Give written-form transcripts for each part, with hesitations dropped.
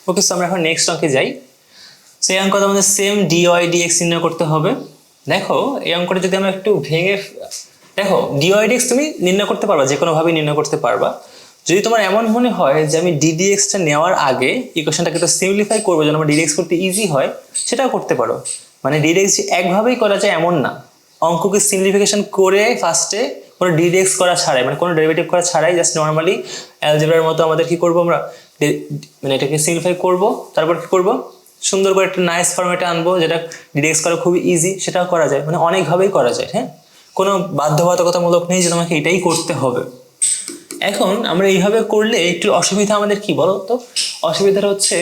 ওকে, so আমরা এখন next অঙ্কে যাই। সেই অঙ্কটা আমাদের সেম ডিওয়াই ডিএক্স নির্ণয় করতে হবে। দেখো এই অঙ্কটা যদি আমরা একটু ভেঙে দেখো, ডিওয়াই ডিএক্স তুমি নির্ণয় করতে পারবা, যে কোনোভাবেই নির্ণয় করতে পারবা। যদি তোমার এমন মনে হয় যে আমি ডিডিএক্সটা নেওয়ার আগে ইকুয়েশনটাকে একটু সিম্পলিফাই করবো যেন আমার ডিডিএক্স করতে ইজি হয়, সেটাও করতে পারো। মানে ডিডিএক্স একভাবেই করা যায় এমন না, অঙ্ককে সিম্পলিফিকেশন করে ফার্স্টে কোনো ডিডিএক্স করা ছাড়াই, মানে কোনো ডেরিভেটিভ করা ছাড়াই জাস্ট নর্মালি অ্যালজেব্রার মতো আমাদের কি করবো, আমরা মানে এটাকে সিম্পলিফাই করব, তারপর কি করব, সুন্দর করে একটা নাইস ফরম্যাটে আনবো যেটা ডিডিএক্স করা খুবই ইজি, সেটাও করা যায়, মানে অনেকভাবেই করা যায়। হ্যাঁ, কোনো বাধ্যবাধকতামূলক নেই যে তোমাকে এটাই করতে হবে। এখন আমরা এইভাবে করলে একটু অসুবিধা আমাদের কি বলো তো, অসুবিধাটা হচ্ছে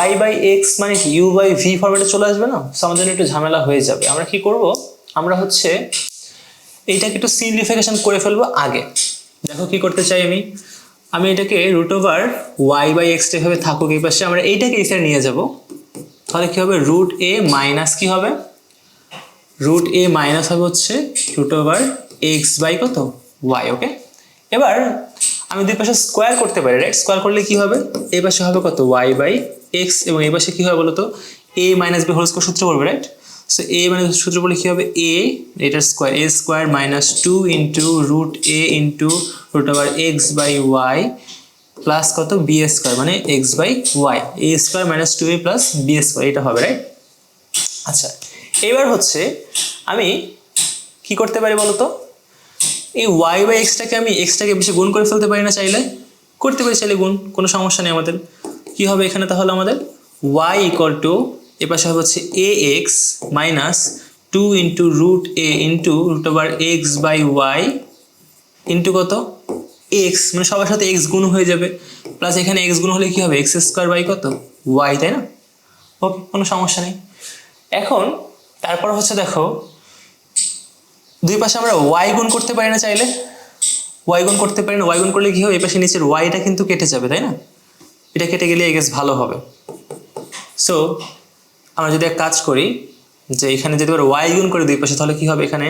y বাই এক্স মানে কি u বাই ভি ফরম্যাটে চলে আসবে না, সো আমাদের একটু ঝামেলা হয়ে যাবে। আমরা কি করব, আমরা হচ্ছে এইটাকে একটু সিম্পলিফিকেশন করে ফেলবো আগে। দেখো কি করতে চাই আমি এটাকে root over y by x এভাবে থাকুক এই পাশে, আমরা এইটাকে এই সাইডে নিয়ে যাব। তাহলে কি হবে, রুট এ মাইনাস কি হবে, রুট এ মাইনাস হবে হচ্ছে রুট ওভার এক্স বাই কত ওয়াই। ওকে, এবার আমি দুই পাশে স্কোয়ার করতে পারি, রাইট? স্কোয়ার করলে কি হবে, এই পাশে হবে কত ওয়াই বাই এক্স, এবং এই পাশে কি হবে বলতো, এ মাইনাস বি হোল স্কোয়ার সূত্র পড়বে, রাইট? সো এ মাইনাস সূত্র বলে কি হবে, এ এটার square, a square minus 2 into root a into root over x by y plus কত বি স্কোয়ার, মানে x by y, a square minus 2a plus b square, এটা হবে, রাইট? আচ্ছা, এবার হচ্ছে আমি কি করতে পারি বলতো, এই ওয়াই বাই এক্সটাকে আমি এক্সটাকে বেশি গুণ করে ফেলতে পারি না, চাইলে করতে পারি, চাইলে গুণ, কোনো সমস্যা নেই আমাদের। কি হবে এখানে তাহলে আমাদের ওয়াই ইকুয়াল টু এপাশে হবে হচ্ছে a x minus 2 into root a into root over x by y into কত এক্স, মানে সবার সাথে এক্স গুণ হয়ে যাবে, প্লাস এখানে এক্স গুণ হলে কি হবে এক্স স্কোয়ার বাই কত ওয়াই, তাই না? ওকে, কোনো সমস্যা নেই। এখন তারপর হচ্ছে দেখো, দুই পাশে আমরা ওয়াই গুণ করতে পারি না, চাইলে ওয়াই গুণ করতে পারি না। ওয়াই গুণ করলে কি হবে, এই পাশে নিচের ওয়াইটা কিন্তু কেটে যাবে, তাই না? এটা কেটে গেলে এগেস ভালো হবে। সো আমরা যদি এক কাজ করি, যে এখানে যদি ওয়াই গুণ করে দুই পাশে, তাহলে কি হবে এখানে,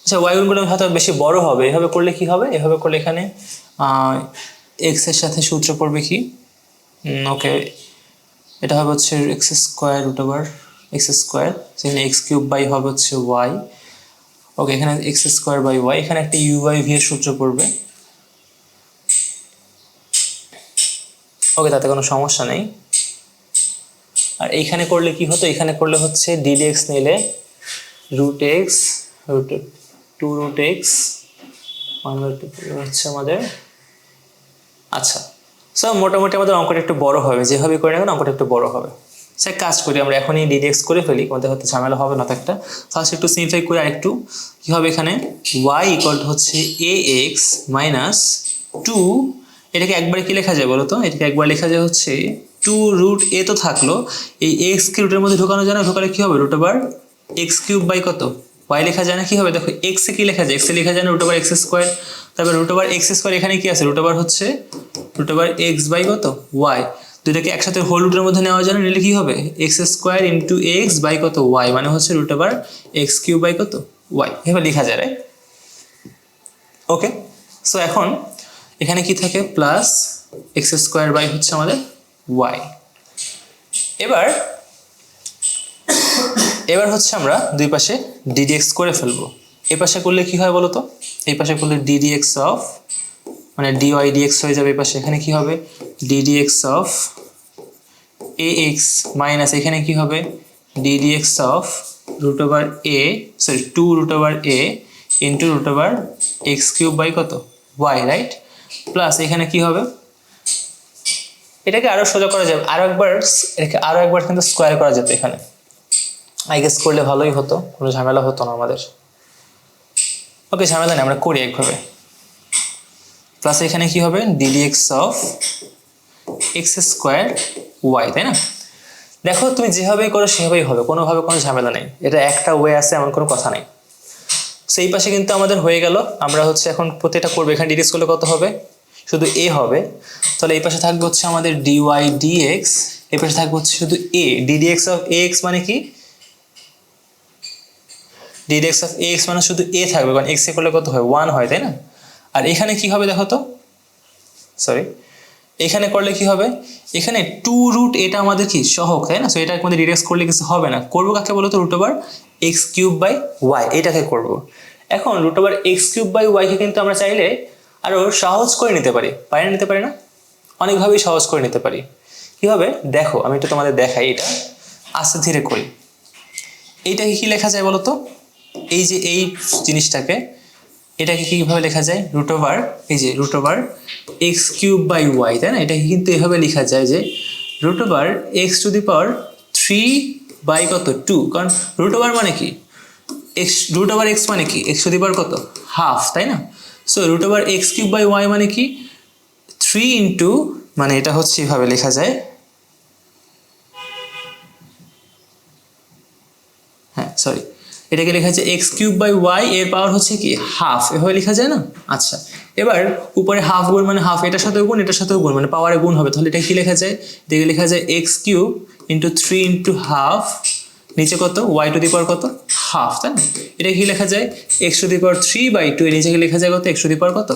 আচ্ছা ওয়াই গুণ করলে হয়তো বেশি বড় হবে, এভাবে করলে কি হবে, এভাবে করলে এখানে এক্স এর সাথে সূত্র পড়বে কি, ওকে এটা হবে হচ্ছে x square root over x square, সেখানে এক্স কিউব বাই হবে হচ্ছে ওয়াই। ওকে, এখানে এক্স স্কোয়ার বাই ওয়াই, এখানে একটা ইউ বাই ভি এর সূত্র পড়বে। ওকে, তাতে কোনো সমস্যা নেই। আর এইখানে করলে কি হতো, এখানে করলে হচ্ছে ডিডি এক্স নিলে root x root 2 root x 1/2 হচ্ছে আমাদের। আচ্ছা, সো মোটামুটি আমাদের অঙ্কটা একটু বড় হবে, যেভাবে করে না অঙ্কটা একটু বড় হবে। সে কাজ করি, আমরা এখনই ডিডি এক্স করে ফেলি, আমাদের হয়তো ঝামেলা হবে না তো একটা। ফার্স্ট একটু সিম্পলিফাই করে আরেকটু কি হবে, এখানে ওয়াই ইকুয়াল টু হচ্ছে এ এক্স মাইনাস 2, এটাকে একবারে কি লেখা যায় বলো তো, এটাকে একবার লেখা যায় হচ্ছে 2 রুট এ তো থাকলো, এই এক্স কে রুটের মধ্যে ঢোকানো যায় না, ঢোকালে কি হবে root over x cube by কত ওয়াই লেখা যায় না, কি হবে দেখো এক্স এ কি লেখা যায়, এক্স এ লেখা যায় না রুট ওভার এক্স স্কোয়ার, তারপর রুট ওভার এক্স স্কোয়ার, এখানে কি আছে রুট ওভার হচ্ছে রুট ওভার এক্স বাই কত ওয়াই, দুইটাকে একসাথে হোল রুটের মধ্যে নেওয়া যায় না, নিলে কি হবে x square into x by কত ওয়াই, মানে হচ্ছে root over x cube by কত ওয়াই, এভাবে লেখা যায়, রাইট? ওকে, সো এখন এখানে কি থাকে প্লাস এক্স স্কোয়ার বাই হচ্ছে আমাদের ওয়াই। এবার এবার হচ্ছে আমরা দুই পাশে ডিডিএক্স করে ফেলবো। এই পাশে করলে কি হয় বলো তো, এই পাশে করলে ডিডিএক্স অফ মানে ডিওয়াই ডিএক্স হয়ে যাবে, এই পাশে এখানে কি হবে d d x of a x minus এখানে কি হবে d d x of root over a sorry 2 root over a into root over x cube by কত ওয়াই, রাইট? প্লাস এখানে কি হবে, এটাকে আরো সোজা করা যাবে, এটাকে আরো একবার কিন্তু স্কোয়ার করা যেত, এখানে আই গেস করলে ভালোই হতো, কোনো ঝামেলা হতো না আমাদের। ওকে, ঝামেলা নেই, আমরা করি একভাবে। প্লাস এখানে কি হবে d d x of x square y, তাই না? দেখো তুমি যেভাবেই করো সেভাবেই হবে, কোনোভাবে কোনো ঝামেলা নেই, এটা একটা ওয়ে আছে এমন কোনো কথা নেই। সেই পাশে কিন্তু আমাদের হয়ে গেল, আমরা হচ্ছে এখন প্রত্যেকটা করবো, এখানে ডিডিএক্স করলে কত হবে শুধু এ হবে, তাহলে এই পাশে থাকবে হচ্ছে আমাদের ডিওয়াই ডিএক্স, এই পাশে থাকবে হচ্ছে শুধু এ, ডিডিএক্স অফ এ এক্স মানে কি DD x of a x মানে শুধু এ থাকবে, কারণ এক্স এ করলে কত হয় 1 হয়, তাই না? আর এখানে কি হবে দেখো তো, সরি এখানে করলে কি হবে, এখানে 2 এটা আমাদের কি সহগ, তাই না? সো এটা আমাদের ডিরেক্ট করলে কিছু হবে না। করবো কাকে বলো তো, √x³/y, এটাকে করব। এখন √x³/y কে কিন্তু আমরা চাইলে আরো সহজ করে নিতে পারি, নিতে পারি না? অনেকভাবেই সহজ করে নিতে পারি। কি হবে দেখো, আমি একটু তোমাদের দেখাই, এটা আস্তে ধীরে করি। এইটাকে কি লেখা যায় বলো তো, এই যে এই জিনিসটাকে, এটাকে কিভাবে লেখা যায়, এই যে √x³/y, তাই না? এটাকে কিন্তু এভাবে লেখা যায় যে √x⁵ কত 2, কারণ √ মানে কি √x মানে কি x⁵ কত হাফ, তাই না? সো √x³/y মানে কি 3 ইন্টু, মানে এটা হচ্ছে এভাবে লেখা যায়, হ্যাঁ সরি, এটাকে লেখা যায় x³/y, এর পাওয়ার হচ্ছে কি হাফ, এভাবে লেখা যায় না? আচ্ছা, এবার উপরে হাফ গুণ মানে হাফ, এটার সাথে গুণ এটার সাথে গুণ, মানে পাওয়ারে গুণ হবে, তাহলে এটা কি লেখা যায়, এটাকে লেখা যায় x³ × 3 × হাফ, নিচে কত y⁴ কত হাফ, তাই না? এটা কি লেখা যায় x⁵3/2, এর নিচে কি লেখা যায় কত x⁵ কত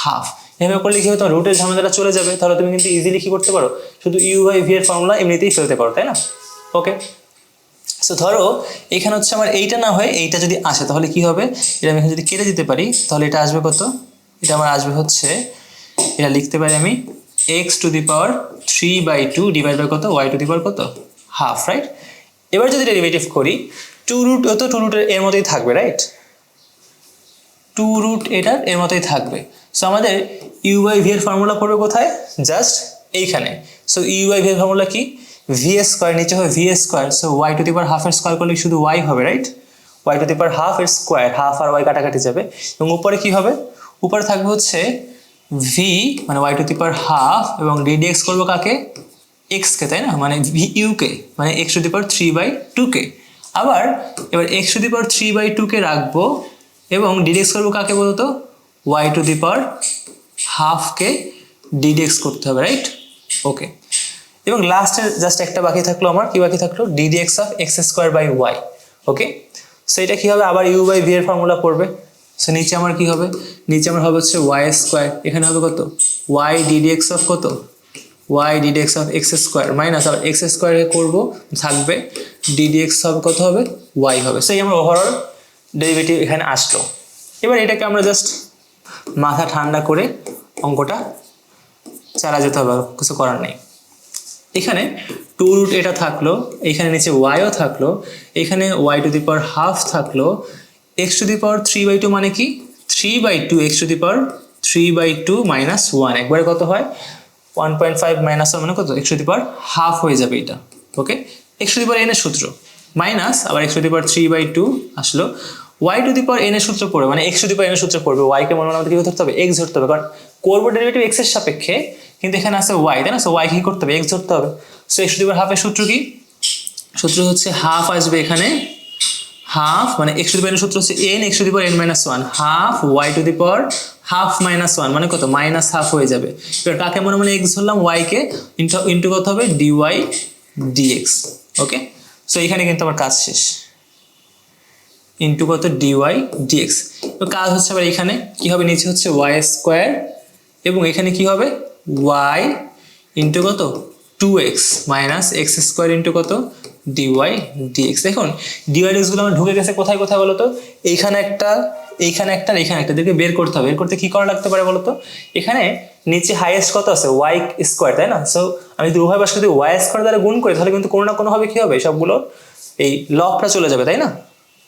হাফ। এভাবে করলে কি হবে, তোমার রুটের ঝামেলাটা চলে যাবে, তাহলে তুমি কিন্তু ইজিলি কি করতে পারো, শুধু u/v এর ফর্মুলা এমনিতেই ফেলতে পারো, তাই না? ওকে, সো ধরো এখানে হচ্ছে আমার এইটা না হয় এইটা যদি আসে, তাহলে কি হবে, এটা আমি এখানে যদি কেটে দিতে পারি, তাহলে এটা আসবে কত, এটা আমার আসবে হচ্ছে, এটা লিখতে পারি আমি x⁵3/2 ডিভাইড বাই কত y⁴ কত হাফ, রাইট? এবার যদি ডেরিভেটিভ করি, 2√, তো 2√, এর মতোই থাকবে, রাইট? 2√, এটার এর মতোই থাকবে। সো আমাদের u/v এর ফর্মুলা পড়বে কোথায়, জাস্ট এইখানে। সো u/v এর ফর্মুলা কি, v², নিচে হবে v², সো y⁴ এর স্কয়ার করলে শুধু y হবে, রাইট? y⁴ এর স্কয়ার, হাফ আর y কাটাকাটি যাবে, এবং উপরে কি হবে, উপরে থাকবে হচ্ছে v, মানে y⁴, এবং ddx করবো কাকে, x কে, তাই না? মানে vu কে, মানে x⁵3/2 কে। আবার এবার x⁵3/2 কে রাখবো, এবং ddx করবো কাকে বলতো, y⁴ কে ddx করতে হবে, রাইট? ওকে, এবং লাস্টের জাস্ট একটা বাকি থাকলো আমার, কি বাকি থাকলো, ddx of x²/y। Okay, so এটা কি হবে, আবার u/v এর ফর্মুলা পড়বে। সো নিচে আমার কি হবে, নিচে আমার হবে হচ্ছে y², এখানে হবে কত y ddx অফ কত y ddx of x² minus, আবার x² করবো, থাকবে ddx হবে কত হবে y হবে। সো এই আমার ওভারঅল ডেরিভেটিভ এখানে আসলো। এবার এটাকে আমরা জাস্ট মাথা ঠান্ডা করে অঙ্কটা চালা যেতে হবে, কিছু করার নেই। এখানে 2√, এটা থাকলো, এখানে নিচে yও থাকলো, এখানে y⁴ থাকলো, x⁵3/2 মানে কি 3/2, x⁵3/2 মাইনাস 1, একবারে কত হয় 1.5 মাইনাস 1 মানে কত x⁵ হয়ে যাবে এটা। ওকে, x⁴n এর সূত্র মাইনাস, আবার x⁵3/2 আসলো, y⁴n এর সূত্র পড়বে, মানে x⁴n এর সূত্র পড়বে, y কে মনে মনে আমাদের কি ধরতে হবে, x ধরতে হবে, কারণ করবো ডেরিভেটিভ x এর সাপেক্ষে, কিন্তু এখানে আছে y, তাই না? সো y কি করতে হবে, x ধরতে হবে। সো x⁵ এর সূত্র কি, সূত্র হচ্ছে হাফ আসবে এখানে, হাফ মানে x⁵n এর সূত্র হচ্ছে n, x⁴n-1, half y⁴ minus 1 মানে কত মাইনাস হাফ হয়ে যাবে। এবার কাকে মনে মনে x ধরলাম, y কে, ইন্টু কত হবে dy dx। ওকে, সো এখানে কিন্তু আমার কাজ শেষ, ইন্টু কত dy dx। তো কাজ হচ্ছে আবার এখানে কি হবে, নিচে হচ্ছে y², এবং এখানে কি হবে y ইন্টু কত 2x মাইনাস x² ইন্টু কত dy dx। দেখুন dy dx গুলো আমার ঢুকে গেছে কোথায় কোথায় বলো তো, এইখানে একটা, এইখানে একটা, এখানে একটা, দেখে বের করতে হবে। বের করতে কি করা লাগতে পারে বলো তো, এখানে নিচে হাইয়েস্ট কত আছে y², তাই না? সো আমি যদি উভয় পাশকে যদি y² দ্বারা গুণ করি, তাহলে কিন্তু কোনো না কোনো ভাবে কি হবে, সবগুলো এই লবটা চলে যাবে, তাই না?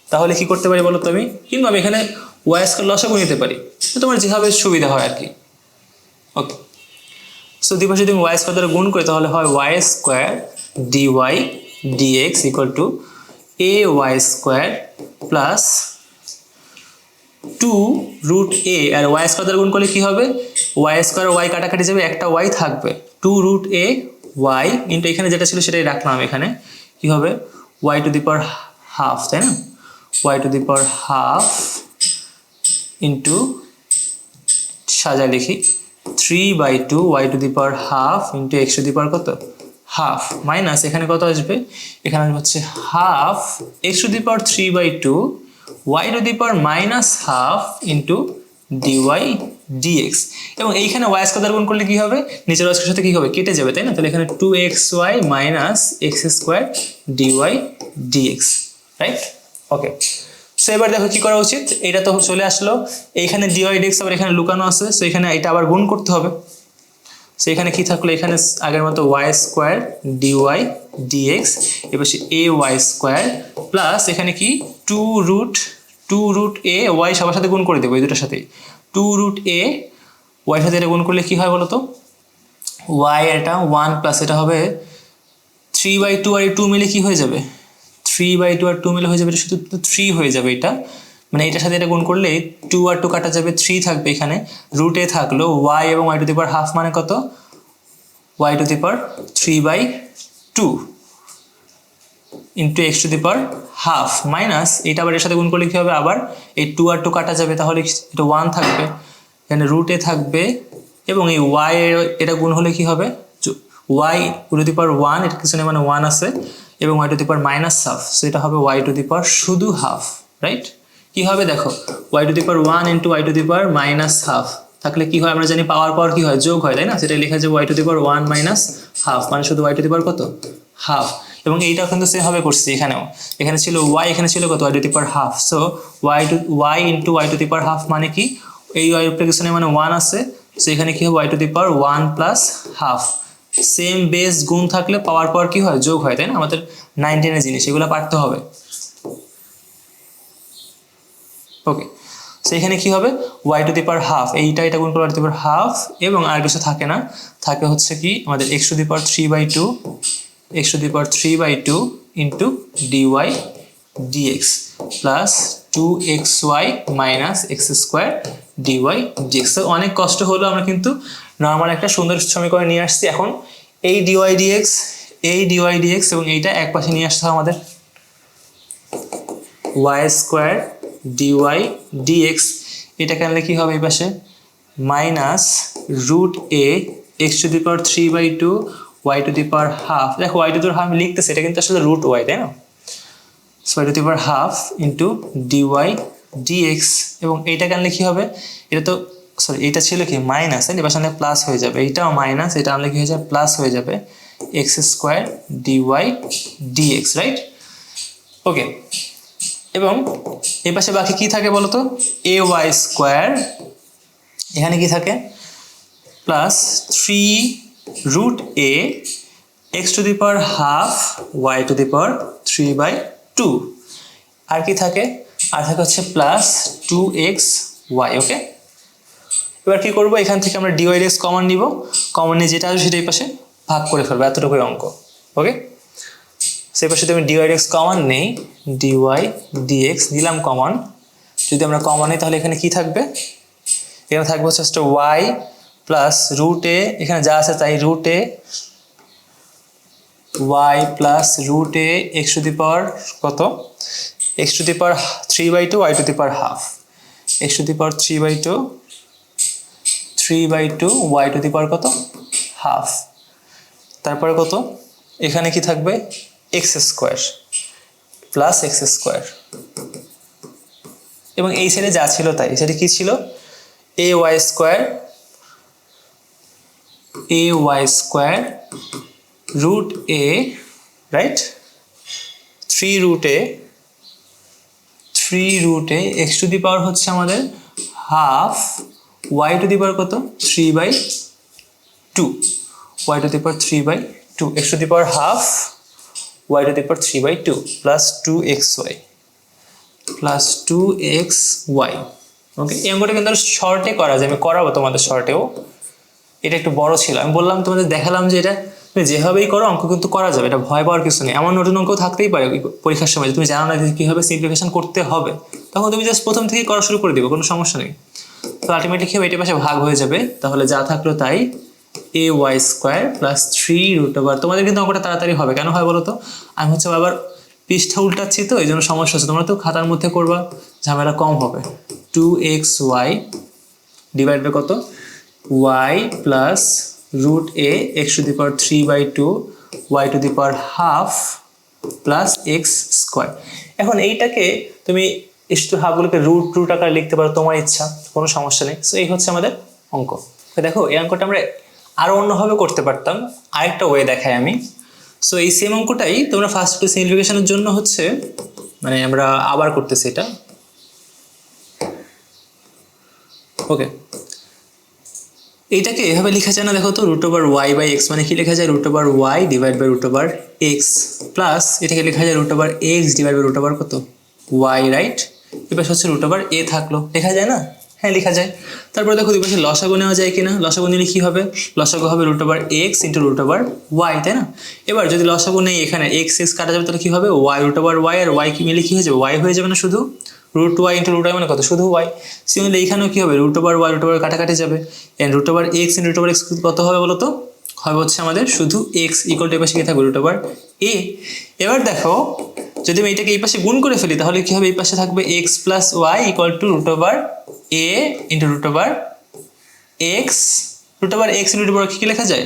তাহলে কি করতে পারি বলো তো আমি, কিন্তু আমি এখানে y² লসাগু নিতে পারি, তো তোমার যেভাবে সুবিধা হয় আর কি। ওকে, সো দুই পাশে যদি আমি y² দ্বারা গুণ করি, তাহলে হয় y² dy dx equal to ay² plus 2√a, আর y² দ্বারা গুণ করলে কি হবে, y² y কাটাকাটি যাবে, একটা y থাকবে, 2√a y ইন্টু এখানে যেটা ছিল সেটাই রাখলাম এখানে, কি হবে y⁴, তাই না? y⁴ ইন্টু সাজায় লিখি 3/2 y⁴ ইন্টু x⁴ কত হাফ, মাইনাস এখানে কত আসবে, এখানে হচ্ছে half x⁴ 3/2 y⁴ minus half into dy d x, এবং এইখানে ওয়াই স্কোয়ার দ্বারা গুণ করলে কি হবে, নিচের ওয়াই স্কোয়ারের সাথে কি হবে, কেটে যাবে, তাই না? তাহলে এখানে 2xy minus x square dy dx, right? Okay, so এবার দেখো কি করা উচিত, এটা তো চলে আসলো, এইখানে ডিওয়াই ডিএক্স আবার এখানে লুকানো আছে, সো এখানে এটা আবার গুণ করতে হবে। সো এখানে কি থাকলো, এখানে আগের মতো ওয়াই স্কোয়ার ডিওয়াই ডিএক্স, এবার এ ওয়াই স্কোয়ার প্লাস এখানে কি টু রুট এ ওয়াই সবার সাথে গুণ করে দেবো, এই দুটার সাথেই 2√a ওয়াই সাথে এটা গুণ করলে কি হয় বলো তো, ওয়াই এটা 1 প্লাস এটা হবে 3/2 আর 2 মিলে কি হয়ে যাবে, 3/2 আর 2 মিলে হয়ে যাবে, এটা শুধু 3 হয়ে যাবে, এটা মানে এটার সাথে এটা গুণ করলে 2 আর 2 কাটা যাবে, 3 থাকবে, এখানে রুট এ থাকলো y এবং y to the power half মানে কত, y to the power 3/2 into x to the power half minus এটা আবার এর সাথে গুণ করলে কি হবে, আবার এই 2 আর 2 কাটা যাবে, তাহলে এটা 1 থাকবে, এখানে রুট এ থাকবে, এবং এই y এটা গুণ হলে কি হবে, y টু দি পাওয়ার 1, এর কিছু নেই মানে 1 আছে, এবং y to the power minus half, so এটা হবে y টু দি পাওয়ার শুধু হাফ, রাইট? কি হবে দেখো, y to the power 1 into y to the power minus half থাকলে কি হয়, আমরা জানি পাওয়ার কি হয়, যোগ হয়, তাই না? সেটা লেখা যাবে y to the power 1 minus half মানে শুধু y টু দি পাওয়ার কত, হাফ, এবং এইটাও কিন্তু সেম ভাবে করছি, এখানে ছিল y, এখানে ছিল কত, y to the power half, so y into y to the power half মানে কি, এই y এর পিছনে মানে 1 আছে, সো এখানে কি হবে y to the power 1 plus half, same base গুণ থাকলে পাওয়ার কি হয়, যোগ হয়, তাই না? আমাদের 9 এর জিনিস, এগুলো পারতে হবে। ওকে, সো এখানে কি হবে, y to the power half, এটা গুণ করে y to the power half, এবং আর কিছু থাকে না, থাকে হচ্ছে কি আমাদের x to the power 3/2 x to the power 3/2 into dy d x plus 2xy minus x square dy d x. অনেক কষ্ট হলো, আমরা কিন্তু নর্মাল একটা সুন্দর সমীকরণ নিয়ে আসছি। এখন এই ডিওয়াই ডিএক্স এবং এইটা এক পাশে নিয়ে আসতে হবে আমাদের, ওয়াই স্কোয়ার ডিওয়াই ডিএক্স, এটাকে আনলে কি হবে এই পাশে minus root a x to the power 3/2 y to the power half, দেখো y to the power half লিখতেছে, এটা কিন্তু আসলে রুট ওয়াই, তাই না? So y to the power half into dy dx, এবং এইটাকে আনলে কি হবে, এটা তো সরি এইটা ছিল কি মাইনাস, তাই না? এবার সামনে প্লাস হয়ে যাবে, এইটাও মাইনাস, এটা আনলে কি হয়ে যাবে প্লাস হয়ে যাবে, x square dy dx, right? Okay, এবং এই পাশে বাকি কি থাকে বলো তো, এ ওয়াই স্কোয়ার, এখানে কি থাকে plus 3√a x to the power half y to the power 3/2, আর কি থাকে, আর থাকে হচ্ছে প্লাস 2xy। ওকে, এবার কি করবো, এখান থেকে আমরা ডিওয়াই ডিএক্স কমন নিব, কমন নিয়ে যেটা আসবে সেটা এই পাশে ভাগ করে ফেলবো, এতটুকুই অঙ্ক। ওকে, সেই পাশে তুমি ডিওয়াই ডিএক্স কমন নেই, ডিওয়াই ডিএক্স নিলাম কমন, যদি আমরা কমন নিই তাহলে এখানে কি থাকবে, এখানে থাকবে হচ্ছে ওয়াই প্লাস রুট এ, এখানে যা আছে তাই root a y plus root a x to the power কত, x to the power 3/2 y to the power half, x to the power 3/2 y to the power কত হাফ, তারপরে কত, এখানে কি থাকবে x square plus x square, এবং এই সাইডে যা ছিল তাই, এই সাইডে কি ছিল a y square root a, right, 3√a x to the power হচ্ছে আমাদের half y to the power কত 3/2 y to the power 3/2 x to the power half y to the power 3/2 plus 2xy plus 2xy। Okay, এই অঙ্কটা কিন্তু শর্টে করা যায়, আমি করাবো তোমাদের শর্টেও, এটা একটু বড় ছিল, আমি বললাম তোমাদের দেখালাম যে এটা তুমি যেভাবেই করো অঙ্ক কিন্তু করা যাবে, এটা ভয় পাওয়ার কিছু নেই, এমন নতুন অঙ্ক থাকতেই পারে পরীক্ষার সময়, তুমি জানো না কীভাবে সিম্পলিফিকেশন করতে হবে, তখন তুমি জাস্ট প্রথম থেকে করা শুরু করে দিবে, কোনো সমস্যা নেই। তো আলটিমেটলি কি হবে, এটার পাশে ভাগ হয়ে যাবে, তাহলে যা থাকলো তাই এ ওয়াই স্কোয়ার প্লাস 3√, তোমাদের কিন্তু অঙ্কটা তাড়াতাড়ি হবে, কেন হয় বলো তো, আমি হচ্ছে আবার পৃষ্ঠা উল্টাচ্ছি তো এই জন্য সমস্যা হচ্ছে, তোমরা তো খাতার মধ্যে করবা, ঝামেলা কম হবে। 2xy ডিভাইড বাই কত y plus root a x to the power 3/2 y to the power half plus x square. এখন এইটাকে তুমি একটু হাফগুলোকে রুট আকারে লিখতে পারো, তোমার ইচ্ছা, কোনো সমস্যা নেই। সো এই হচ্ছে আমাদের অঙ্ক। তো দেখো এই অঙ্কটা আমরা আরো অন্যভাবে করতে পারতাম, আরেকটা ওয়ে দেখাই আমি। সো এই সেম অঙ্কটাই তোমরা ফার্স্ট টু সিম্পলিফিকেশনের জন্য হচ্ছে মানে আমরা আবার করতেছি এটা। ওকে, এইটাকে এভাবে লেখা যায় না, দেখো তো √y/x মানে কি লেখা যায়, √y divide by √x plus এটাকে লেখা যায় √x ডিভাইড বাই কত y, রাইট? এবার হচ্ছে √a থাকলো, লেখা যায় না? হ্যাঁ লেখা যায়। তারপরে দেখো দুই পাশে লসাগু নেওয়া যায় কিনা, লসাগু নিলে কি হবে, লসাগু হবে √x ইন্টু √y, তাই না? এবার যদি লসাগু নেই এখানে x কাটা যাবে তাহলে কি হবে, y √y আর y কি মিলে কি হয়ে যাবে, y হয়ে যাবে না শুধু, √y ইন্টু √y মানে কত, শুধু y। সিমিলারলি এইখানেও কি হবে, √y কাটাকাটি যাবে, এন্ড √x ইন্টু √x কত হবে বলো তো, হবে হচ্ছে আমাদের শুধু x ইকুয়াল টু এর পাশে কি থাকবে √a। এবার দেখো যদি আমি এটাকে এই পাশে গুণ করে ফেলি তাহলে কি হবে, এই পাশে থাকবে x plus y equal two √a into √x। √x into কি লেখা যায়,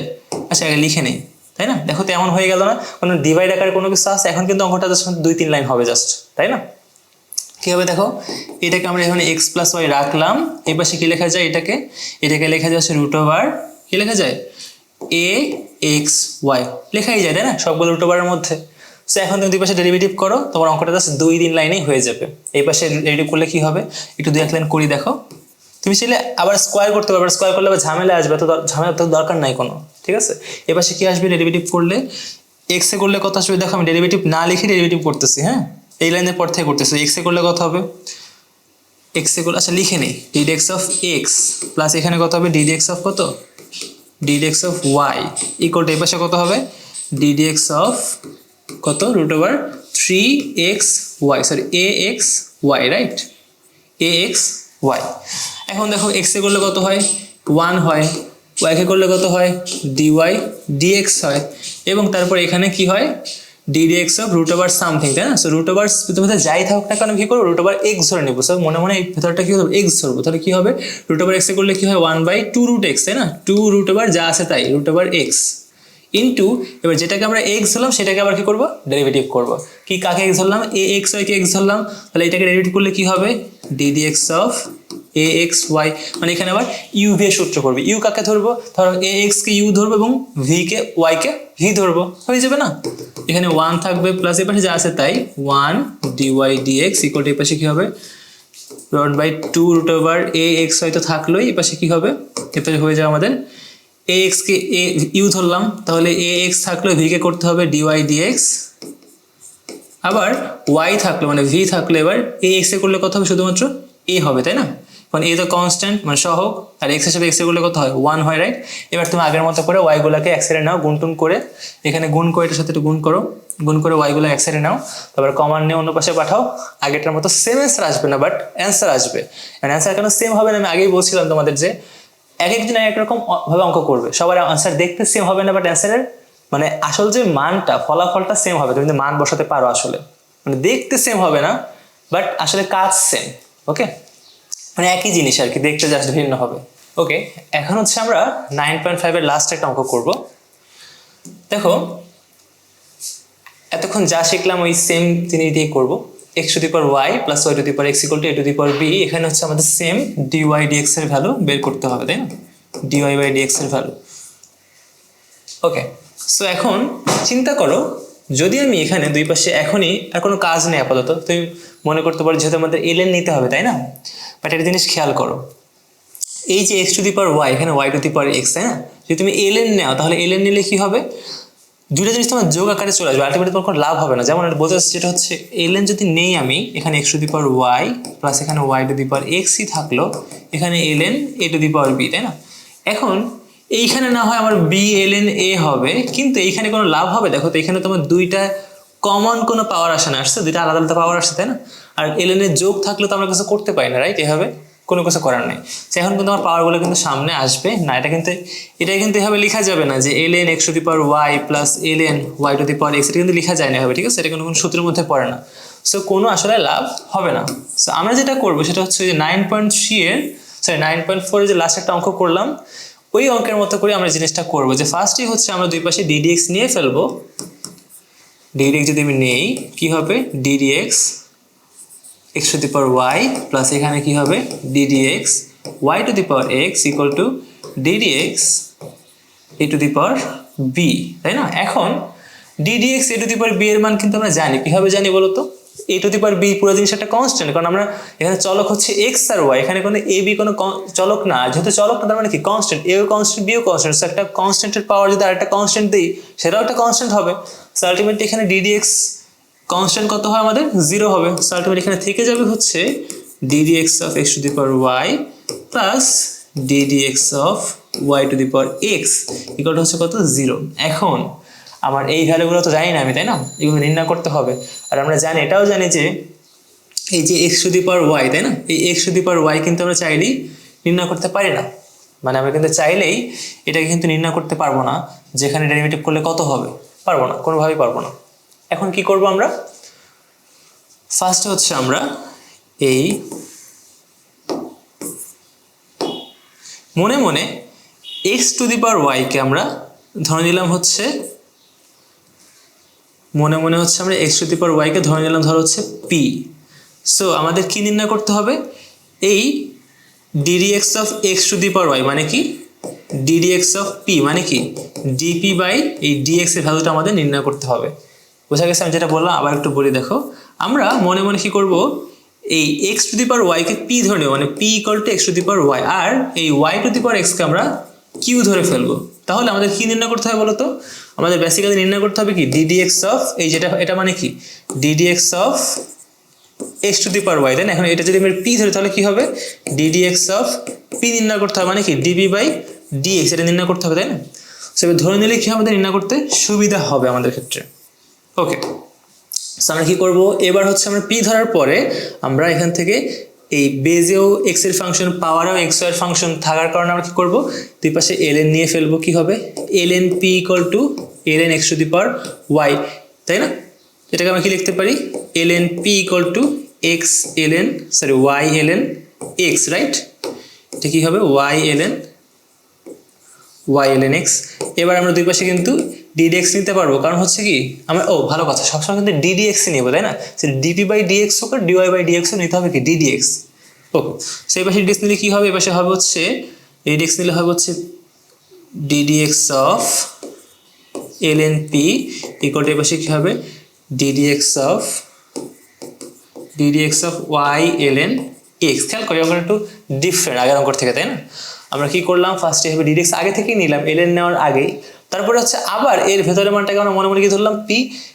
আচ্ছা আগে লিখে নেই, তাই না? দেখো তো এমন হয়ে গেল না, কোনো ডিভাইড আকারে কোনো কিছু আছে, এখন কিন্তু অঙ্কটা জাস্ট 2-3 লাইন হবে জাস্ট, তাই না? কি হবে দেখো, এটাকে আমরা এখানে x প্লাস ওয়াই রাখলাম, এই পাশে কি লেখা যায়, এটাকে লেখা যায় কি লেখা যায়, a x y লেখাই যায়, তাই না, সবগুলো √এর মধ্যে। সো এখন তুমি দুই পাশে ডেরিভেটিভ করো, তোমার অঙ্কটা জাস্ট 2-3 লাইনেই হয়ে যাবে। এই পাশে ডেরিভেটিভ করলে কি হবে, একটু 2-1 লাইন করি দেখো। তুমি চাইলে আবার স্কোয়ার করতে পারবে, স্কোয়ার করলে আবার ঝামেলা আসবে, তো ঝামেলা তো দরকার নাই কোনো, ঠিক আছে? এই পাশে কি আসবে, ডেরিভেটিভ করলে x এ করলে কত আসবে, দেখো আমি ডেরিভেটিভ না লিখে ডেরিভেটিভ করতেছি, হ্যাঁ এই লাইনের পর থেকে করতেছি। x এ করলে কত হবে, x এ করলে আচ্ছা লিখে নেই, ddx অফ x প্লাস এখানে কত হবে, ddx অফ কত, ddx of y equal two এই পাশে কত হবে, ddx অফ কত √3xy, sorry axy, right, axy। এখন দেখো x এ করলে কত হয়, 1 হয়, y কে করলে কত হয়, dy dx হয়, এবং তারপর এখানে কি হয়, ddx অফ √সামথিং, তাই না? সো তোমাদের যাই থাকুক না কেন কি করবো, √x ধরে নেবো। সো মনে মনে এই ভেতরটা কি হবে, x ধরবো, তাহলে কি হবে, √x এ করলে কি হয়, 1/2√x, তাই না, 2 যা আছে তাই √x ইন্টু, এবার যেটাকে আমরা x ধরলাম সেটাকে আবার কি করবো, ডেরিভেটিভ করবো। কি কাকে x ধরলাম, axy কে x ধরলাম, তাহলে এটাকে ডেরিভেটিভ করলে কি হবে, ddx অফ axy, মানে এখানে আবার u v এর সূত্র করবে। u কাকে ধরবো, ধরো ax কে u ধরবো এবং y কে v ধরবো, হয়ে যাবে না? এখানে 1 থাকবে প্লাস এর পাশে যা আছে তাই 1 dy dx ইকুয়াল টু এই পাশে কি হবে, √2 তো থাকলোই, এই পাশে কি হবে, এর পাশে হয়ে যাবে আমাদের ax কে u ধরলাম, তাহলে ax থাকলো, v কে করতে হবে dy dx, আবার y থাকলো মানে v থাকলো, এবার ax এ করলে কত হবে, শুধুমাত্র a হবে, তাই না? কারণ a তো কনস্ট্যান্ট মানে সহগ, আর x এর সাথে x এ করলে কত হয়, 1 হয়, রাইট? এবার তুমি আগের মতো করে y গুলাকে এক সাইডে নাও, গুণ করে এখানে গুণ করে এটার সাথে একটু গুণ করে y গুলো এক সাইডে নাও, তারপর কমন নিয়ে অন্য পাশে পাঠাও। আগেরটার মতো সেম অ্যান্সার আসবে না, বাট অ্যান্সার আসবে। অ্যান্সার কেন সেম হবে না, আমি আগেই বলছিলাম তোমাদের যে এক একজন এক রকম ভাবে অঙ্ক করবে, সবার আনসার দেখতে সেম হবে না, বাট অ্যান্সারের মানে আসল যে মানটা, ফলাফলটা সেম হবে। তুমি যদি মান বসাতে পারো, আসলে মানে দেখতে সেম হবে না, বাট আসলে কাজ সেম। ওকে, মানে একই জিনিস আর কি, দেখতে জাস্ট ভিন্ন হবে। ওকে, এখন হচ্ছে আমরা 9.5 এর লাস্ট একটা অঙ্ক করব। দেখো এতক্ষণ যা শিখলাম ওই সেম জিনিস দিয়ে করবো, x⁻y plus y⁻x equal to a⁻b। এখানে হচ্ছে আমাদের সেম dy dx এর ভ্যালু বের করতে হবে, তাই না, dy বাই dx এর ভ্যালু। ওকে, সো এখন চিন্তা করো, যদি আমি এখানে দুই পাশে এখনই আর কোনো কাজ নেই আপাতত, তুমি মনে করতে পারো যেহেতু আমাদের ln নিতে হবে, তাই না? বাট একটা জিনিস খেয়াল করো, এই যে x⁻y এখানে y⁻x, তাই না? যদি তুমি ln নাও তাহলে ln নিলে কি হবে, দুইটা জিনিস তোমার যোগ আকারে চলে আসবে, আলটিমেটলি তোমার কোনো লাভ হবে না। যেমন বোঝা যাচ্ছে, যেটা হচ্ছে ln যদি নেই আমি, এখানে x⁻y প্লাস এখানে y⁻x থাকলো, এখানে ln a⁻b, তাই না? এখন এইখানে না হয় আমার b ln a হবে, কিন্তু এইখানে কোনো লাভ হবে, দেখো তো এখানে তোমার দুইটা কমন কোনো পাওয়ার আসে না, আসছে দুইটা আলাদা আলাদা পাওয়ার আসছে, তাই না? আর ln এর যোগ থাকলে তো আমরা কিছু করতে পারি না, রাইট? এভাবে কোনো কিছু করার নেই। এখন কিন্তু আমার পাওয়ারগুলো কিন্তু সামনে আসবে না, এটা কিন্তু এভাবে লেখা যাবে না যে ln x⁻y plus ln y⁻x, এটা কিন্তু লেখা যায় না হবে, ঠিক আছে? এটা কোনো সূত্রের মধ্যে পড়ে না, সো কোনো আসলে লাভ হবে না। সো আমরা যেটা করবো সেটা হচ্ছে যে 9.4 এর যে লাস্ট একটা অঙ্ক করলাম, ওই অঙ্কের মতো করে আমরা জিনিসটা করবো, যে ফার্স্টই হচ্ছে আমরা দুই পাশে ddx নিয়ে ফেলবো। ddx যদি আমি নেই কি হবে, ddx x to the power y plus এখানে কি হবে ddx y to the power x equal to ddx a two the power b, তাই না? এখন ddx a two the power b এর মান কিন্তু আমরা জানি, কিভাবে জানি বলো তো? a two the power b পুরো জিনিস একটা কনস্ট্যান্ট, কারণ আমরা এখানে চলক হচ্ছে x আর y, এখানে কোনো a b কোনো চলক না, যেহেতু চলক না তার মানে কি কনস্ট্যান্ট, a ও কনস্ট্যান্ট b ও কনস্ট্যান্ট, সো একটা কনস্ট্যান্টের পাওয়ার যদি আরেকটা কনস্ট্যান্ট দেই সেটাও একটা কনস্ট্যান্ট হবে। সো আলটিমেটলি এখানে ddx কনস্ট্যান্ট কত হয় আমাদের 0 হবে। সো আলটিমেটলি এখানে থেকে যাবে হচ্ছে ddx of x to the power y plus ddx of y to the power x equal হচ্ছে কত 0। এখন আমার এই ভ্যালুগুলো তো জানি না আমি, তাই না? এগুলো নির্ণয় করতে হবে। আর আমরা জানি, এটাও জানি যে এই যে x to the power y, তাই না, এই x to the power y কিন্তু আমরা চাইলেই নির্ণয় করতে পারি না, মানে আমরা কিন্তু চাইলেই এটাকে কিন্তু নির্ণয় করতে পারবো না যেখানে ডেরিভেটিভ করলে কত হবে, পারবো না, কোনোভাবেই পারবো না। এখন কি করব আমরা? ফার্স্ট হচ্ছে আমরা এই মনে মনে x to the power y কে আমরা ধরে নিলাম হচ্ছে, মনে মনে হচ্ছে আমরা x to the power y কে ধরে নিলাম ধর হচ্ছে p। সো আমাদের কি নির্ণয় করতে হবে? এই ddx of x to the power y মানে কি ddx অফ p মানে কি dp বাই এই dx এর ভ্যালুটা আমাদের নির্ণয় করতে হবে। বোঝা গেছে? আমি যেটা বললাম আবার একটু বলি, দেখো আমরা মনে মনে কি করব, এই x to the power y K p ধরে নেব, মানে p equal to x to the power y, আর এই y to the power x কে আমরা q ধরে ফেলবো। তাহলে আমাদের কি নির্ণয় করতে হবে বলো তো? আমাদের বেসিক্যালি নির্ণয় করতে হবে কি ddx অফ এই যেটা, এটা মানে কি ddx of x to the power y, তাই না? এখন এটা যদি আমরা p ধরি তাহলে কি হবে ddx অফ p নির্ণয় করতে হবে, মানে কি dp বাই dx, এটা নির্ণয় করতে হবে, তাই না? সো ধরে নিলে কি আমাদের নির্ণয় করতে সুবিধা হবে আমাদের ক্ষেত্রে। ওকে, সো আমরা কি করব এবার হচ্ছে আমরা p ধরার পরে আমরা এখান থেকে এই বেজেও x এর ফাংশন, পাওয়ারেও x এর ফাংশন থাকার কারণে আমরা কি করব দুই পাশে ln নিয়ে ফেলবো। কি হবে ln p equal to ln x to the power y, তাই না? এটাকে আমরা কি লিখতে পারি ln p equal to x ln sorry y ln x, right? এটা কি হবে y ln x। এবার আমরা দুই পাশে কিন্তু ddx নিতে পারবো, কারণ হচ্ছে কি আমরা ভালো কথা সবসময় কিন্তু ddx নিব, তাই না? dp বাই dx হোক আর dy বাই dx নিতে হবে কি ddx। ওকে, সো এই পাশে dx নিলে কি হবে, এই পাশে হবে হচ্ছে dx নিলে হবে হচ্ছে ddx of ln p equal to এই পাশে কি হবে ddx of y ln x। খেয়াল করি আমরা একটু ডিফারেন্ট আগের অঙ্ক থেকে, তাই না? আমরা কি করলাম ফার্স্টে হবে ddx আগে থেকেই নিলাম ln নেওয়ার আগেই, তারপরে হচ্ছে আবার এর ভেতরে মানটাকে আমরা মনে মনে কি ধরলাম p,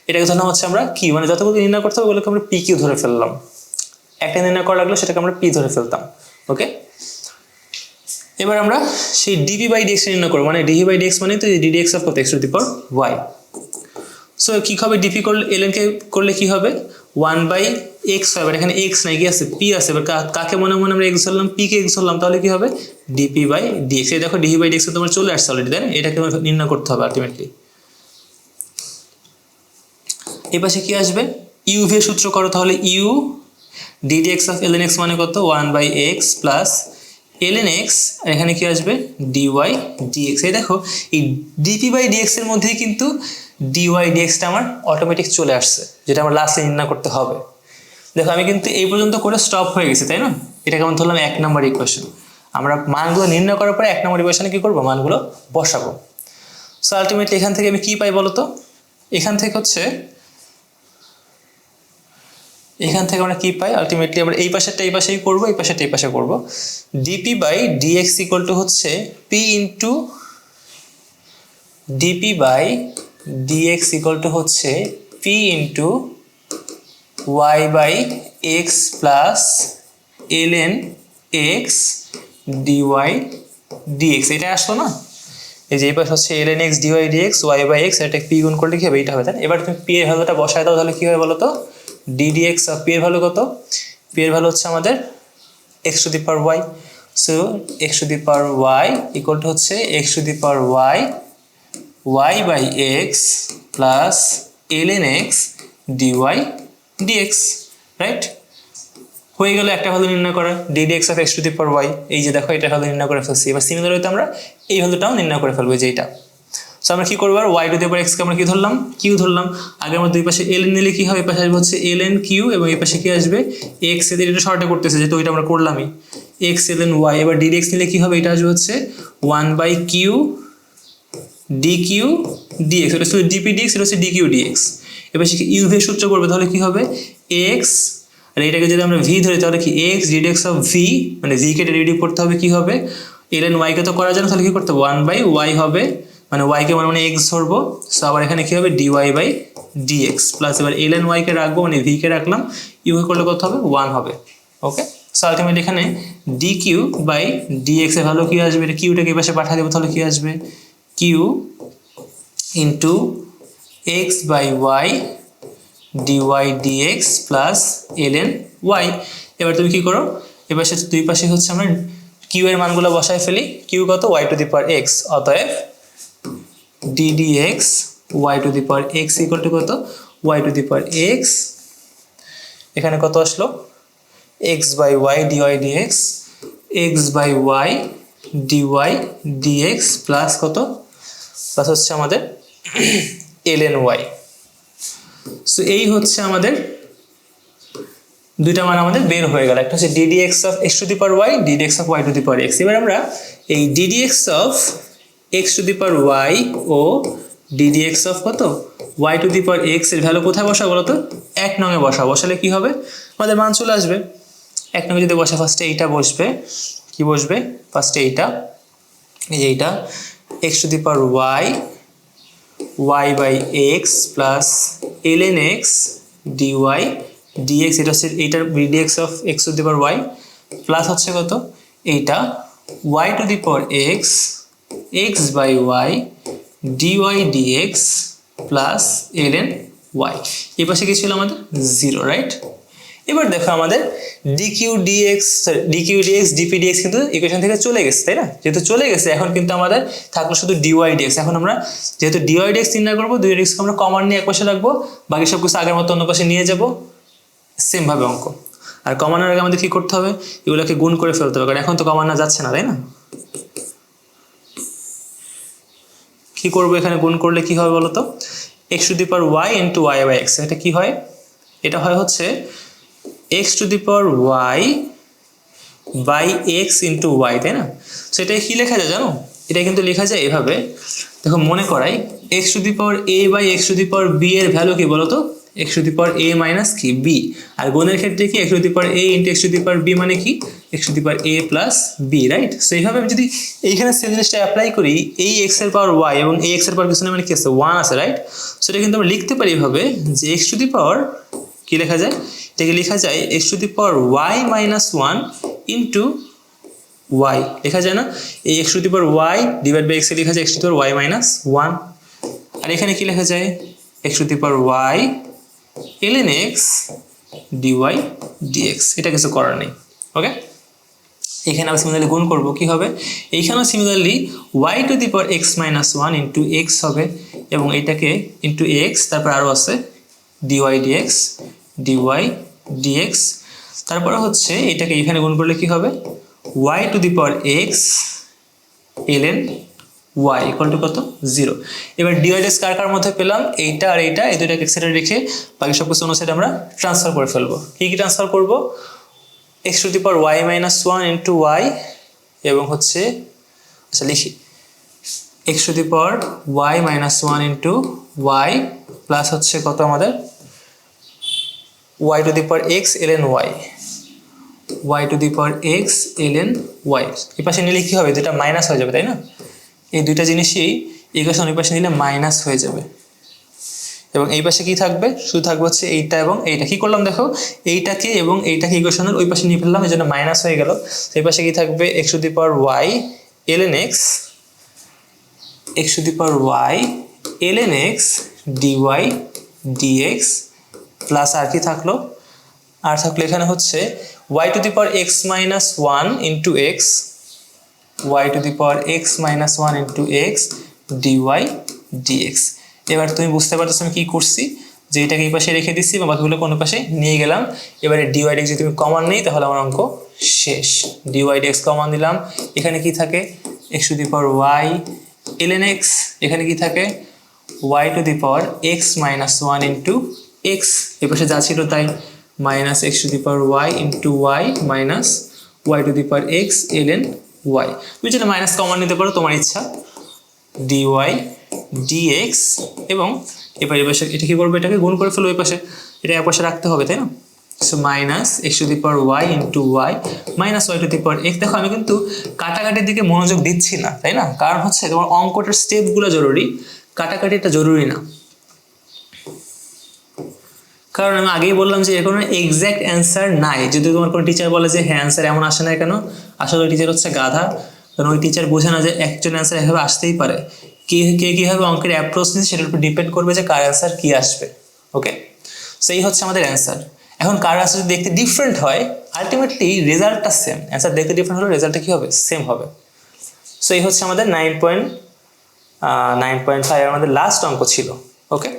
এটাকে ধরলাম হচ্ছে আমরা কি, মানে যতগুলো নির্ণয় করতে হবে ওগুলোকে আমরা p কিউ ধরে ফেললাম, একটা নির্ণয় করা লাগলো সেটাকে আমরা p ধরে ফেলতাম। ওকে, এবার আমরা সেই dp বাই dx নির্ণয় করব, মানে dp বাই dx মানে তো ddx of x to the power y। So কি হবে dp করলে ln কে করলে কি হবে 1 বাই x হবে, এখানে x নাই, কি আছে p আছে, এবার কাকে মনে মনে আমরা x ধরলাম p কে x ধরলাম, তাহলে কি হবে dp বাই dx। এই দেখো dp বাই dx তোমার চলে আসছে অলরেডি, তাই না? এটাকে আমাদের নির্ণয় করতে হবে আলটিমেটলি। এই পাশে কি আসবে u v সূত্র করো, তাহলে u ddx of ln x মানে কত 1 by x plus ln x, আর এখানে কি আসবে dy dx। এই দেখো এই dp বাই dx এর মধ্যেই কিন্তু dy dx টা আমার অটোমেটিক চলে আসছে, যেটা আমার লাস্টে নির্ণয় করতে হবে। দেখো আমি কিন্তু এই পর্যন্ত করে স্টপ হয়ে গেছি, তাই না? এটাকে আমি ধরলাম 1 নম্বর ইকুয়েশন। আমরা মানগুলো নির্ণয় করার পরে 1 নম্বর ইকুয়েশনে কি করব মানগুলো বসাবো। সো আলটিমেটলি এখান থেকে আমি কি পাই বলো তো? এখান থেকে আমরা কি পাই আলটিমেটলি, আমরা এই পাশেরটা এই পাশেই করবো, এই পাশেরটা এই পাশে করবো। dp by dx equal to হচ্ছে p into dp by dx equal to হচ্ছে p into y by x plus ln x dy dx। এটা আসলো না, এই যে এই পাশে হচ্ছে ln x dy dx y by x, এটা p গুণ করলে কি হবে এইটা হবে, তাই না? এবার তুমি p এর ভ্যালুটা বসায় দাও, তাহলে কি হবে বলো তো ddx অফ p এর ভ্যালু কত? p এর ভ্যালু হচ্ছে আমাদের x to the power y। So x to the power y equal to হচ্ছে x to the power y y by x plus ln x dy dx, right? হয়ে গেল একটা value নির্ণয় করা ddx of x to the power y। এই যে দেখো এটা ভ্যালু নির্ণয় করে ফেলছি। এবার সিমিলার হইতে আমরা এই ভ্যালুটাও নির্ণয় করে ফেলবো, যেটা সো আমরা কি করবো আর y to the power x কে আমরা কি ধরলাম কিউ ধরলাম আগে আমরা দুই পাশে ln নিলে কি হবে এই পাশে আসবে হচ্ছে ln কিউ এবং এই পাশে কি আসবে x এর এটা শর্টে করতেছে যেহেতু এটা আমরা করলামই x ln y এবার dx নিলে কি হবে এটা আসবে হচ্ছে 1/q dq dx এটা হচ্ছে dp dx এটা হচ্ছে dq dx এবার কি u v সূত্র করবে তাহলে কি হবে x আর এটাকে যদি আমরা v ধরি তাহলে কি x dx অফ v মানে v কে ডেরিভেটিভ করতে হবে কি হবে ln y কে তো করা যায় না তাহলে কি করতে হবে 1/y হবে মানে y কে মানে x ধরবো সো আবার এখানে কি হবে dy/dx প্লাস এবার ln y কে রাখবো মানে v কে রাখলাম u কে করলে কত হবে 1 হবে ওকে সো আলটিমেটলি এখানে dq/dx এর ভ্যালু কি আসবে এটা q টাকে এই পাশে পাঠিয়ে দেব তাহলে কি আসবে q into x/y dy dx plus ln y এবার তুমি কি করো এবার সে দুই পাশে হচ্ছে আমরা q এর মানগুলো বসায় ফেলি q কত y to the power x অতএব ddx y to the power x equal to কত y to the power x এখানে কত আসলো x/y dy dx x/y dy dx plus কত প্লাস হচ্ছে আমাদের ln y সো এই হচ্ছে আমাদের দুইটা মান আমাদের বের হয়ে গেল একটা হচ্ছে ddx of x to the power y ddx of y to the power x এবার আমরা এই ddx of x to the power y ও ddx of কত y to the power x এর ভ্যালু কোথায় বসাবো বলো তো 1 নং এ বসালে কি হবে আমাদের মান চলে আসবে 1 নং এ যদি বসা ফার্স্টে এইটা বসবে কি বসবে ফার্স্টে এইটা এই যে এইটা x to the power y y/x plus ln x dy dx এটা হচ্ছে এইটার ddx of x to the power y plus হচ্ছে কত এইটা y to the power x x/y dy dx plus ln y এই পাশে কি ছিল আমাদের 0 রাইট এবার দেখো আমাদের dq dx dp dx কিন্তু ইকুয়েশন থেকে চলে গেছে তাই না যেহেতু চলে গেছে এখন কিন্তু আমাদের থাকলো শুধু dy dx এখন আমরা যেহেতু dy dx নির্ণয় করব dy dx কে আমরা কমন নিয়ে এক পাশে রাখবো বাকি সব কিছু আগের মতো অন্য পাশে নিয়ে যাব সেম ভাবে অঙ্ক আর কমনের আগে আমাদের কি করতে হবে এগুলোকে গুণ করে ফেলতে হবে কারণ এখন তো কমন না যাচ্ছে না তাই না কি করব এখানে গুণ করলে কি হবে বলো তো x to the power y into y/x এটা কি হয় এটা হয় হচ্ছে x to the power y by x into y তাই না সো এটা কি লেখা যায় জানো এটা কিন্তু লেখা যায় এভাবে দেখো মনে করাই x to the power a by x to the power b এর ভ্যালু কি বলো তো x to the power a minus কি b আর গুণের ক্ষেত্রে কি x to the power a into x to the power b মানে কি x to the power a plus b right so এইভাবে আমি যদি এইখানে সেম জিনিসটা অ্যাপ্লাই করি এই x এর পাওয়ার y এবং এই x এর পাওয়ার কিছু না মানে কি আছে 1 আছে রাইট সো এটা কিন্তু আমরা লিখতে পারি এভাবে যে x to the power কি লেখা যায় এটাকে লেখা যায় x to the power y minus 1 into y লেখা যায় না এই x to the power y divided by x এ লেখা যায় x to the power y minus 1 আর এখানে কি লেখা যায় x to the power y ln x dy dx এটা কিছু করার নেই ওকে এখানে আমরা সিমিলারলি গুণ করব কি হবে এইখানেও similarly y to the power x minus 1 into x হবে এবং এটাকে into x তারপর আরো আছে dy dx dy dx তারপর হচ্ছে এটাকে এখানে গুণ করলে কি হবে y to the power x ln y equal to কত 0 এবার dy dx কার কার মধ্যে পেলাম এইটা আর এইটা এই দুটোকে এক সাইডে রেখে বাকি সব কিছু অন্য সাইডে আমরা ট্রান্সফার করে ফেলবো কি কি ট্রান্সফার করব x to the power y minus 1 into y এবং হচ্ছে আচ্ছা লিখি x to the power y minus 1 into y plus হচ্ছে কত আমাদের y to the power x ln y to the power x ln y এই পাশে নিলে কি হবে যেটা মাইনাস হয়ে যাবে তাই না এই দুইটা জিনিসই ইকুয়েশন এই পাশে নিলে মাইনাস হয়ে যাবে এবং এই পাশে কি থাকবে শুধু থাকবে হচ্ছে এইটা এবং এইটা কি করলাম দেখো এইটাকে এবং এইটাকে ইকুয়েশনের ওই পাশে নিয়ে ফেললাম এজন্য মাইনাস হয়ে গেল এই পাশে কি থাকবে x to the power y ln x to the power y ln x dy dx plus আর কি থাকলো আর থাকলো এখানে হচ্ছে y to the power x minus 1 into x y to the power x minus 1 into x dy dx এবার তুমি বুঝতে পারছো আমি কি করছি যে এটাকে এই পাশে রেখে দিচ্ছি বা বাকিগুলো কোন পাশে নিয়ে গেলাম এবারে dy dx যদি তুমি কমন নেই তাহলে আমার অঙ্ক শেষ dy dx কমন দিলাম এখানে কি থাকে x to the power y ln x, এখানে কি থাকে y to the power x minus one into x, এ পাশে যা ছিল তাই, minus x to the power y into y minus y to the power x ln y। তুমি যেটা মাইনাস কমন নিতে পারো তোমার ইচ্ছা, dy dx, এবং এবার এই পাশে এটা কি করবো, এটাকে গুণ করে ফেলো, এই পাশে এটা এক পাশে রাখতে হবে, তাই না? So minus x to the power y into y minus y to the power x. দেখো আমি কিন্তু কাটাকাটির দিকে মনোযোগ দিচ্ছি না, তাই না? কারণ হচ্ছে তোমার অঙ্কটার স্টেপগুলো জরুরি, কাটাকাটিটা জরুরি না। কারণ আমি আগেই বললাম যে এর কোনো এক্স্যাক্ট অ্যান্সার নাই। যদি তোমার কোনো টিচার বলে যে হ্যাঁ অ্যান্সার এমন আসে না কেন, আসলে ওই টিচার হচ্ছে গাধা। কারণ ওই টিচার বোঝে না যে একজন অ্যান্সার এভাবে আসতেই পারে। কে কীভাবে অঙ্কের অ্যাপ্রোচ নিচ্ছে সেটার উপর ডিপেন্ড করবে যে কার অ্যান্সার কী আসবে। ওকে, সো এই হচ্ছে আমাদের অ্যান্সার। এখন কার অ্যান্সার যদি দেখতে ডিফারেন্ট হয়, আলটিমেটলি রেজাল্টটা সেম। অ্যান্সার দেখতে ডিফারেন্ট হলে রেজাল্টটা কী হবে, সেম হবে। সো এই হচ্ছে আমাদের 9.5 আমাদের লাস্ট অঙ্ক ছিল। ওকে।